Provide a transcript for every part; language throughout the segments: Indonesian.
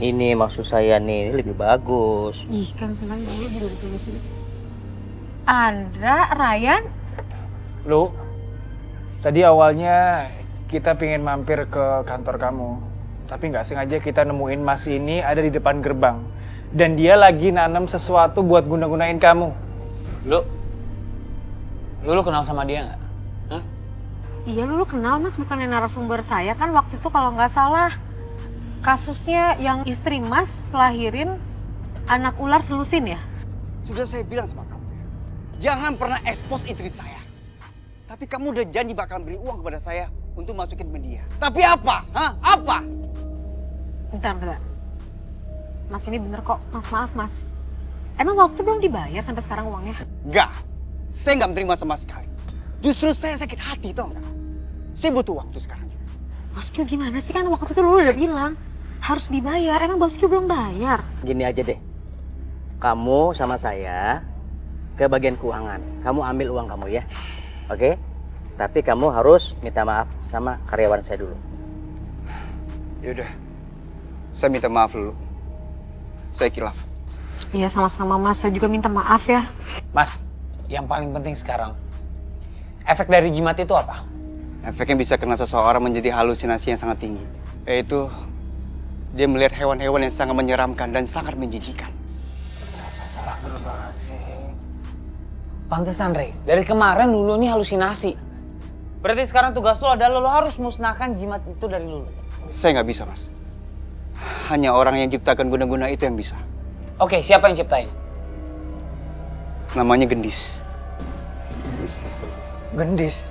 Ini maksud saya nih, ini lebih bagus. Ih, kan tenang dulu baru ditulisin. Andra, Ryan, Lu, tadi awalnya kita pengen mampir ke kantor kamu. Tapi nggak sengaja kita nemuin Mas ini ada di depan gerbang. Dan dia lagi nanam sesuatu buat guna-gunain kamu. Lu kenal sama dia nggak? Hah? iya lu kenal Mas bukannya narasumber saya kan waktu itu kalau nggak salah. Kasusnya yang istri Mas lahirin anak ular selusin ya? Sudah saya bilang sama kamu, jangan pernah expose istri saya. Tapi kamu udah janji bakal beri uang kepada saya untuk masukin media. Tapi apa? Hah? Apa? Bentar. Mas ini bener kok, Mas maaf Mas. Emang waktu itu belum dibayar sampai sekarang uangnya? Enggak, saya nggak menerima sama sekali. Justru saya sakit hati, tau nggak? Saya butuh waktu sekarang. Bos Q gimana sih kan waktu itu lu udah bilang harus dibayar, emang Bos Q belum bayar? Gini aja deh. Kamu sama saya ke bagian keuangan. Kamu ambil uang kamu ya. Oke? Tapi kamu harus minta maaf sama karyawan saya dulu. Yaudah, saya minta maaf dulu. Saya kilaf. Iya sama-sama Mas, saya juga minta maaf ya. Mas, yang paling penting sekarang, efek dari jimat itu apa? Efeknya bisa kena seseorang menjadi halusinasi yang sangat tinggi. Yaitu, dia melihat hewan-hewan yang sangat menyeramkan dan sangat menjijikan. Pantesan, Rey. Dari kemarin Lulu ini halusinasi. Berarti sekarang tugas lu adalah lu harus musnahkan jimat itu dari Lulu. Saya nggak bisa, Mas. Hanya orang yang ciptakan guna-guna itu yang bisa. Oke, siapa yang ciptain? Namanya Gendis. Gendis.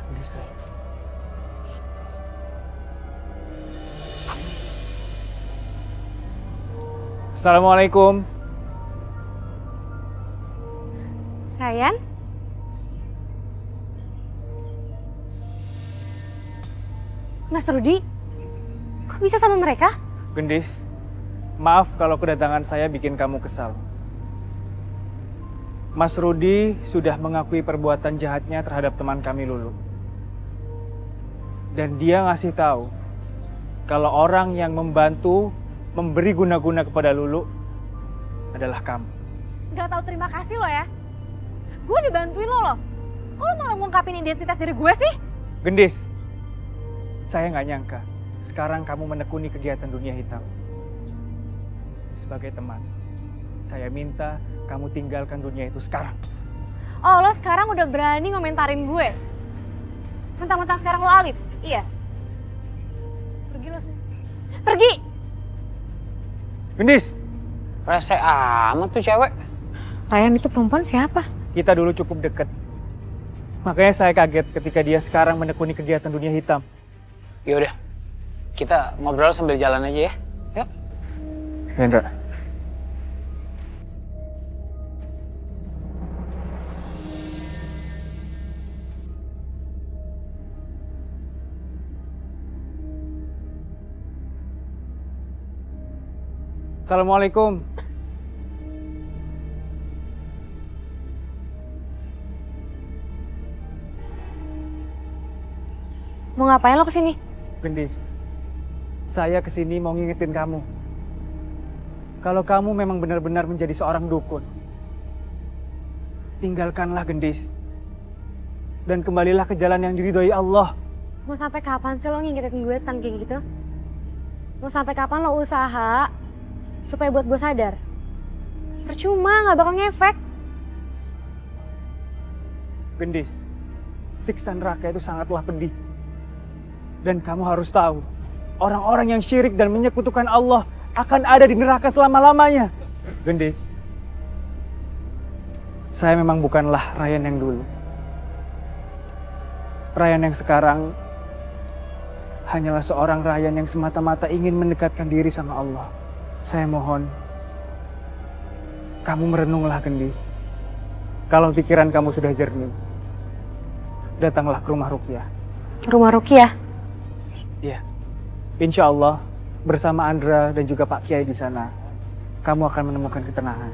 Gendis, Rey. Assalamualaikum. Ryan? Mas Rudi? Kok bisa sama mereka? Gendis, maaf kalau kedatangan saya bikin kamu kesal. Mas Rudi sudah mengakui perbuatan jahatnya terhadap teman kami Lulu. Dan dia ngasih tahu kalau orang yang membantu memberi guna-guna kepada Lulu adalah kamu. Gak tahu terima kasih lo ya. Gue dibantuin lo. Kok lo malah ngungkapin identitas diri gue sih? Gendis, saya nggak nyangka sekarang kamu menekuni kegiatan dunia hitam. Sebagai teman, saya minta kamu tinggalkan dunia itu sekarang. Oh, lo sekarang udah berani ngomentarin gue. Mentang-mentang sekarang lo alim. Iya. Pergi lo semua. Pergi! Gendis, Rese amat tuh cewek. Ryan itu perempuan siapa? kita dulu cukup dekat. Makanya saya kaget ketika dia sekarang menekuni kegiatan dunia hitam. Yaudah, kita ngobrol sambil jalan aja ya. Yuk. Hendra. Assalamualaikum. Mau ngapain lo kesini? Gendis, saya kesini mau ngingetin kamu. Kalau kamu memang benar-benar menjadi seorang dukun, tinggalkanlah Gendis. Dan kembalilah ke jalan yang diridhoi Allah. Mau sampai kapan sih lo ngingetin gue tentang kayak gitu? Mau sampai kapan lo usaha supaya buat gue sadar? Percuma, gak bakal ngefek. Gendis, siksa neraka itu sangatlah pedih. Dan kamu harus tahu, orang-orang yang syirik dan menyekutukan Allah akan ada di neraka selama-lamanya. Gendis, saya memang bukanlah Ryan yang dulu. Ryan yang sekarang hanyalah seorang Ryan yang semata-mata ingin mendekatkan diri sama Allah. Saya mohon, kamu merenunglah Gendis. Kalau pikiran kamu sudah jernih, datanglah ke rumah Ruqyah. Rumah Ruqyah? Iya, insya Allah bersama Andra dan juga Pak Kiai di sana, kamu akan menemukan ketenangan.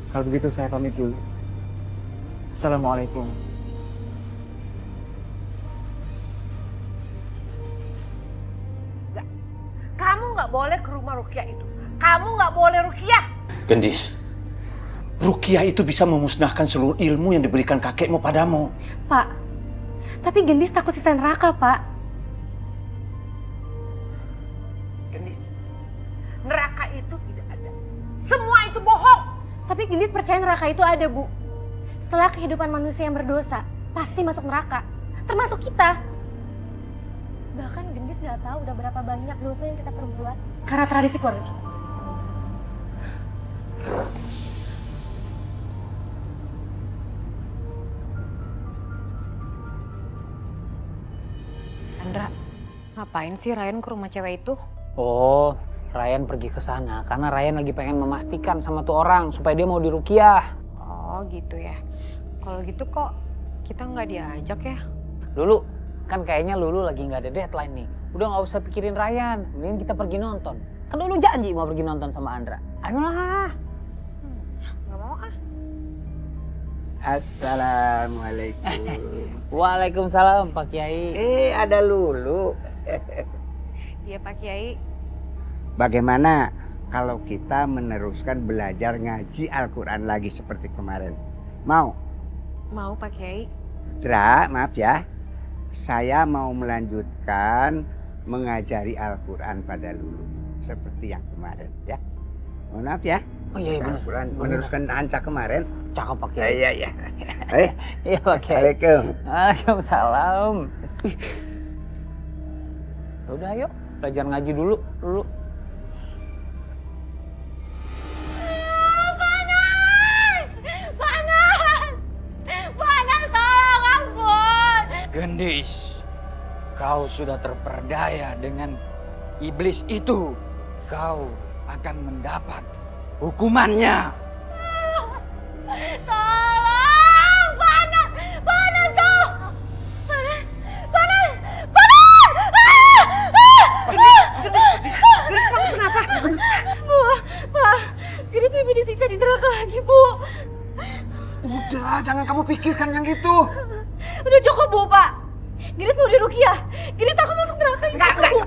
Kalau begitu saya pamit dulu. Assalamualaikum. sama ruqyah itu. Kamu nggak boleh ruqyah. Gendis, ruqyah itu bisa memusnahkan seluruh ilmu yang diberikan kakekmu padamu. Pak, tapi Gendis takut sisa neraka, Pak. Gendis, neraka itu tidak ada. Semua itu bohong. Tapi Gendis percaya neraka itu ada, Bu. Setelah kehidupan manusia yang berdosa, pasti masuk neraka. Termasuk kita. Bahkan Gendis nggak tahu udah berapa banyak dosa yang kita perbuat karena tradisi keluarga kita. Andra, ngapain sih Ryan ke rumah cewek itu? Oh, Ryan pergi ke sana karena Ryan lagi pengen memastikan sama tuh orang supaya dia mau diruqyah. Oh gitu ya. Kalau gitu kok kita nggak diajak ya? Lulu, kan kayaknya Lulu lagi nggak ada deadline nih. Udah nggak usah pikirin Ryan, mending kita pergi nonton. Kan Lulu janji mau pergi nonton sama Andra. Ayolah. Nggak mau ah. Assalamualaikum. Waalaikumsalam Pak Kiai. Ada Lulu. Iya Pak Kiai. Bagaimana kalau kita meneruskan belajar ngaji Al-Quran lagi seperti kemarin? Mau? Mau Pak Kiai. Dra, maaf ya. Saya mau melanjutkan mengajari Al-Quran pada Lulu. Seperti yang kemarin ya. Mohon maaf ya. Oh iya benar. Al-Quran meneruskan Anca kemarin. Cakep Pak Kiai. Iya. Iya Pak Kiai. Assalamualaikum. Waalaikumsalam. Udah yuk, belajar ngaji dulu. Gendis, kau sudah terperdaya dengan iblis itu. Kau akan mendapat hukumannya. Tolong, panas, kau. Panas. Gendis kamu kenapa? Bu, Pak, Gendis mimpi disiksa di neraka lagi, Bu. Udah, jangan kamu pikirkan yang gitu. Udah cukup, Bu, Pak. Gendis mau diruqyah. Gendis takut masuk neraka.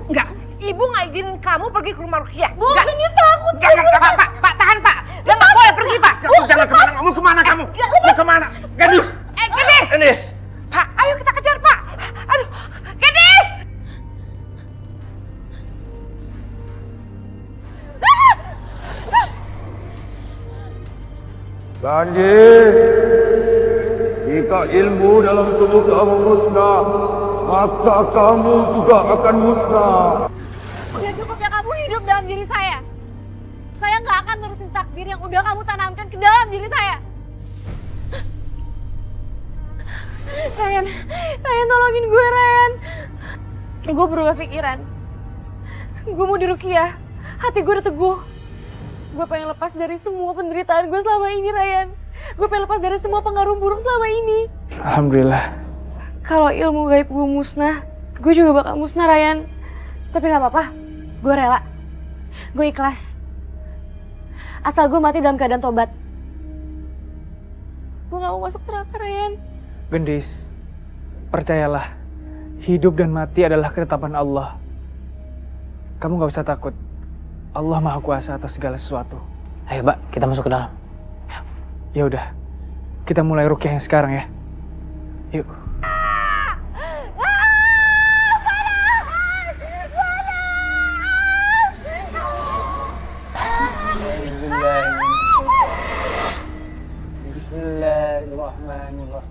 Enggak. Ibu nggak izinin kamu pergi ke rumah ruqyah. Bu, Gendis takut. Jangan, Pak, tahan, Pak. Dia nggak boleh pergi, Pak. Jangan kemana, kamu kemana kamu? Mau kemana? Gadis! Gendis! Gendis! Pak, ayo kita kejar, Pak. Aduh, Gendis! Gendis, jika ilmu dalam tubuh kamu musnah, maka kamu juga akan musnah. Udah cukup ya kamu hidup dalam diri saya. Saya nggak akan terusin takdir yang udah kamu tanamkan ke dalam diri saya. Ryan tolongin gue, Ryan. Gue berubah pikiran. Gue mau diruqyah. Hati gue udah teguh. Gue pengen lepas dari semua penderitaan gue selama ini, Ryan. Gue pengen lepas dari semua pengaruh buruk selama ini. Alhamdulillah. Kalau ilmu gaib gue musnah, gue juga bakal musnah, Ryan. Tapi gak apa-apa, gue rela. Gue ikhlas. Asal gue mati dalam keadaan tobat. Gue gak mau masuk neraka, Ryan. Gendis, percayalah, hidup dan mati adalah ketetapan Allah. Kamu gak usah takut. Allah Maha Kuasa atas segala sesuatu. Ayo Mbak, kita masuk ke dalam. Ya udah, kita mulai ruqyah yang sekarang ya. Yuk. Bismillahirrahmanirrahim.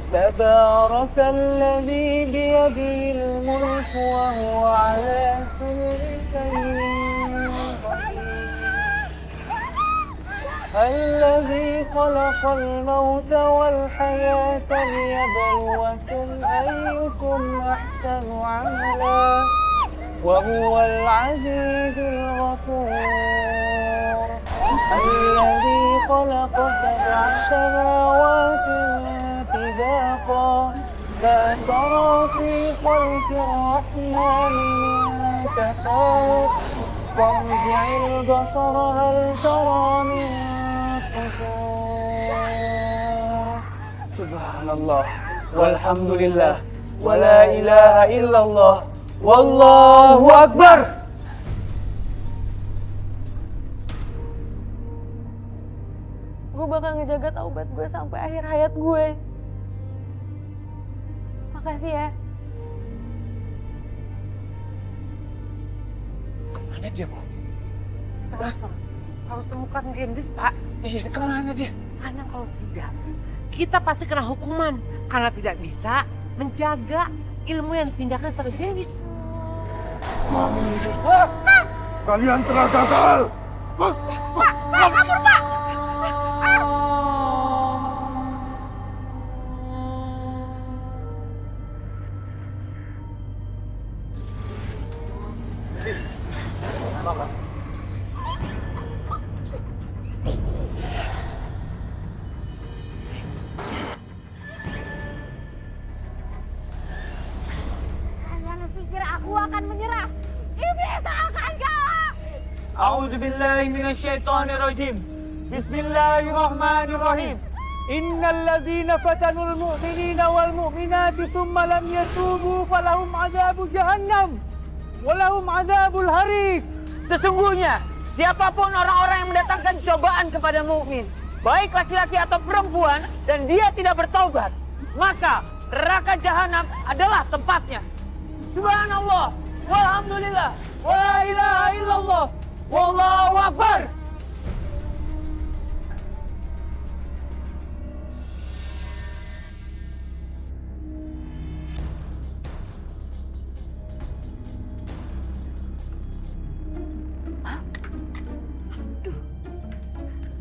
تبارك الذي بيده الملك وهو على كل شيء قدير الذي خلق الموت والحياة ليبلوكم أيكم أحسن عملا وهو العزيز الغفور الذي خلق 7 سماوات طباقا لا ترى في خلق الرحمن من تفاوت وارجع البصر هل ترى من فطور سبحان الله والحمد لله ولا إله إلا الله والله أكبر. Gue bakal ngejaga taubat gue sampai akhir hayat gue. Makasih ya. Kemana dia, Bu? Harus temukan Gendis, Pak. Iya, kemana dia? Karena kalau tidak, kita pasti kena hukuman. Karena tidak bisa menjaga ilmu yang dipindahkan pada Gendis. Kalian telah gagal. Pak, kabur, Pak! Kalian pikir aku akan menyerah? Iblis akan kalah! A'udzubillahi minasyaitonirrajim. Bismillahirrahmanirrahim. Innal ladzina fatanul mu'minina wal mu'minati thumma lam yatubu falahum 'adzabu jahannam wa lahum 'adzabul harik. Sesungguhnya siapapun orang-orang yang mendatangkan cobaan kepada mukmin, baik laki-laki atau perempuan, dan dia tidak bertaubat, maka neraka jahanam adalah tempatnya. Subhanallah, walhamdulillah, wa ilaha illallah, wallahu akbar.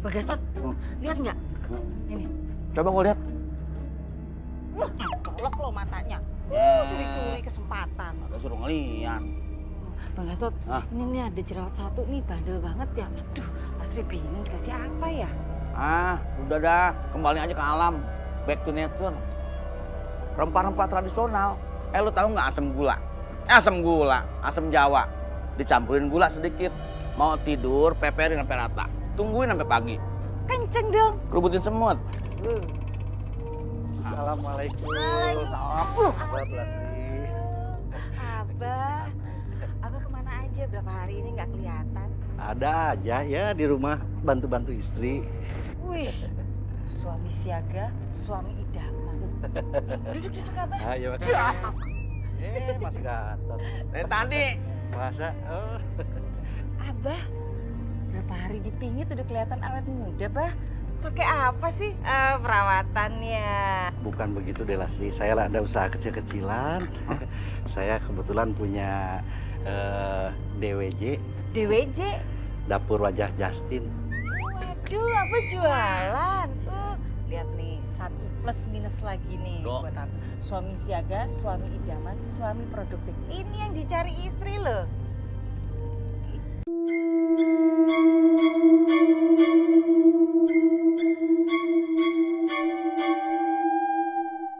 Bagaimana? Lihat nggak? Ini. Coba gue lihat. Colok lo matanya. Curi-curi kesempatan. Agak suruh ngeliat. Bang Gatot, Ah. ini nih ada jerawat satu nih, bandel banget ya. Aduh, Asri bingung kasih apa ya? Udah dah, kembali aja ke alam. Back to nature. Rempah-rempah tradisional. Lu tahu nggak asam gula? Asam gula, asam Jawa. Dicampurin gula sedikit. Mau tidur, peperin sampai rata. Tungguin sampai pagi. Kenceng dong. Kerubutin semut. Assalamualaikum. Abah, Abah kemana aja? Berapa hari ini nggak kelihatan? Ada aja ya di rumah bantu-bantu istri. Wih, suami siaga, suami idaman. Duduk-duduk Abah. Ayo. Mas Gatot. Dari tadi. Masa? Oh. Abah, berapa hari dipingit udah kelihatan awet muda, Bah. Pakai apa sih perawatannya? Bukan begitu Delasri, saya ada usaha kecil-kecilan. Saya kebetulan punya DWJ, DWJ? Dapur Wajah Justin. Waduh, apa jualan? Lihat nih, 1 plus minus lagi nih. Kok? Buat apa? Suami siaga, suami idaman, suami produktif. Ini yang dicari istri loh.